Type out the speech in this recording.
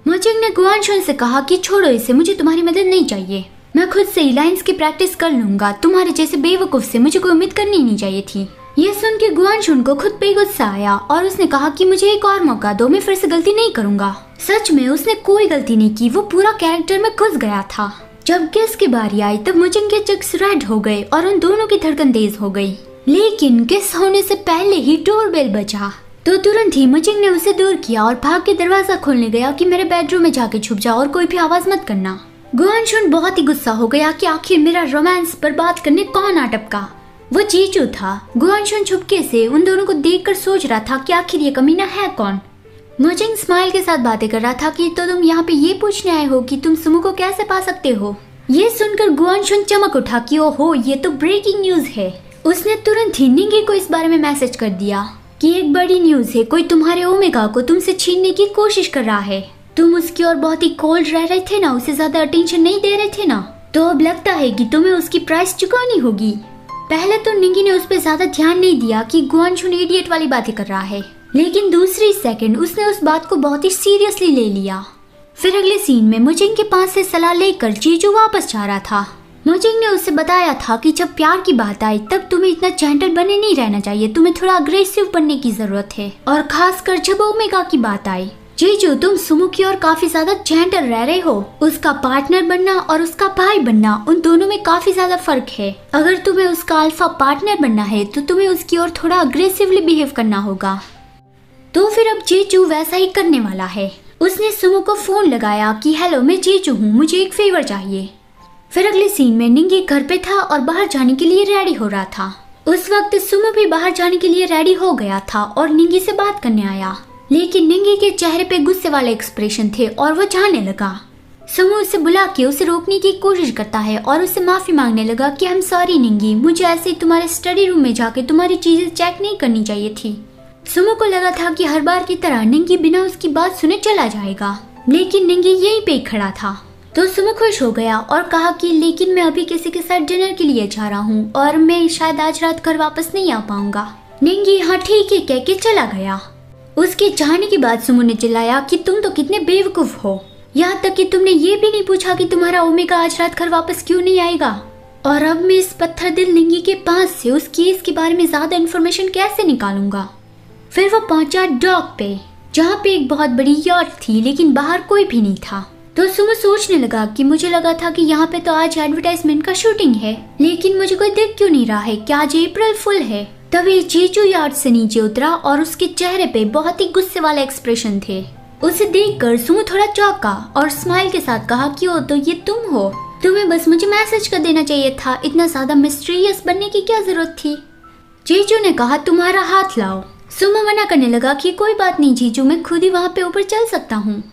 मोजिंग ने गुआनशुन से कहा कि छोड़ो इसे, मुझे तुम्हारी मदद नहीं चाहिए, मैं खुद से लाइंस की प्रैक्टिस कर लूंगा, तुम्हारे जैसे बेवकूफ से मुझे कोई उम्मीद करनी नहीं चाहिए थी। ये सुन के गुआनशुन को खुद पे गुस्सा आया और उसने कहा कि मुझे एक और मौका दो, मैं फिर से गलती नहीं करूंगा। सच में उसने कोई गलती नहीं की, वो पूरा कैरेक्टर में घुस गया था। जब किस की बारी आई तब मोजिंग के चेक्स रेड हो गए और उन दोनों की धड़कन तेज हो गई। लेकिन किस होने से पहले ही डोरबेल बजा तो तुरंत ही मोजिंग ने उसे दूर किया और भाग के दरवाजा खोलने गया कि मेरे बेडरूम में जाके छुप जाओ और कोई भी आवाज मत करना। गुआनशुन बहुत ही गुस्सा हो गया कि आखिर मेरा रोमांस बर्बाद करने कौन आ टपका। वो जीजू था। गुआनशुन छुपके से उन दोनों को देखकर सोच रहा था कि आखिर ये कमीना है कौन। मोजिंग स्माइल के साथ बातें कर रहा था कि तो तुम यहाँ पे ये पूछने आए हो कि तुम सुमो को कैसे पा सकते हो। ये सुनकर गुआनशुन चमक उठा कि ओहो ये तो ब्रेकिंग न्यूज है। उसने तुरंत ही निंगी को इस बारे में मैसेज कर दिया कि एक बड़ी न्यूज है, कोई तुम्हारे ओमेगा को तुमसे छीनने की कोशिश कर रहा है। तुम उसकी और बहुत ही कोल्ड रह रहे थे ना, उसे ज्यादा अटेंशन नहीं दे रहे थे ना, तो अब लगता है कि तुम्हें उसकी प्राइस चुकानी होगी। पहले तो निंगी ने उस पर ज्यादा ध्यान नहीं दिया कि गुआनशुन इडियट वाली बातें कर रहा है, लेकिन दूसरी सेकंड उसने उस बात को बहुत ही सीरियसली ले लिया। फिर अगले सीन में मोजिंग के पास से सलाह लेकर जीजू वापस जा रहा था। मोजिंग ने उसे बताया था कि जब प्यार की बात आए तब तुम्हें इतना जेंटल बने नहीं रहना चाहिए, तुम्हें थोड़ा अग्रेसिव बनने की जरूरत है, और खासकर जब ओमेगा की बात आई। जीजू तुम सुमो की और काफी ज्यादा जेंटल रह रहे हो, उसका पार्टनर बनना और उसका भाई बनना उन दोनों में काफी ज्यादा फर्क है। अगर तुम्हें उसका अल्फा पार्टनर बनना है तो तुम्हें उसकी ओर थोड़ा अग्रेसिवली बिहेव करना होगा। तो फिर अब जीजू वैसा ही करने वाला है। उसने सुमो को फोन लगाया कि हेलो मैं जीजू हूँ, मुझे एक फेवर चाहिए। फिर अगले सीन में निंगी घर पे था और बाहर जाने के लिए रेडी हो रहा था। उस वक्त सुमो भी बाहर जाने के लिए रेडी हो गया था और निंगी से बात करने आया, लेकिन निंगी के चेहरे पे गुस्से वाले एक्सप्रेशन थे और वो जाने लगा। सुमो उसे बुला के उसे रोकने की कोशिश करता है और उससे माफी मांगने लगा कि आई एम सॉरी निंगी, मुझे ऐसे ही तुम्हारे स्टडी रूम में जाके तुम्हारी चीजें चेक नहीं करनी चाहिए थी। सुमो को लगा था कि हर बार की तरह निंगी बिना उसकी बात सुने चला जाएगा, लेकिन निंगी यहीं पे खड़ा था। तो सुमो खुश हो गया और कहा कि लेकिन मैं अभी किसी के साथ डिनर के लिए जा रहा हूँ और मैं शायद आज रात घर वापस नहीं आ पाऊंगा। निंगी हाँ ठीक है कह के चला गया। उसके जाने के बाद सुमो ने चिल्लाया कि तुम तो कितने बेवकूफ हो, यहाँ तक कि तुमने ये भी नहीं पूछा कि तुम्हारा ओमेगा आज रात घर वापस क्यों नहीं आएगा। और अब मैं इस पत्थर दिल निंगी के पास से उस केस के बारे में ज्यादा इन्फॉर्मेशन कैसे निकालूंगा। फिर वो पहुंचा डॉक पे, जहाँ पे एक बहुत बड़ी यॉट थी, लेकिन बाहर कोई भी नहीं था। तो सुमो सोचने लगा कि मुझे लगा था कि यहाँ पे तो आज एडवर्टाइजमेंट का शूटिंग है, लेकिन मुझे कोई दिख क्यों नहीं रहा है, क्या आज अप्रैल फुल है। तभी जीजू यार्ड से नीचे उतरा और उसके चेहरे पे बहुत ही गुस्से वाले एक्सप्रेशन थे। उसे देखकर सुमो थोड़ा चौंका और स्माइल के साथ कहा कि ओ तो ये तुम हो, तुम्हें बस मुझे मैसेज कर देना चाहिए था, इतना ज्यादा मिस्टीरियस बनने की क्या जरूरत थी। जीजू ने कहा तुम्हारा हाथ लाओ। सुमो मना करने लगा कि कोई बात नहीं जीजू, मैं खुद ही वहाँ पे ऊपर चल सकता हूँ।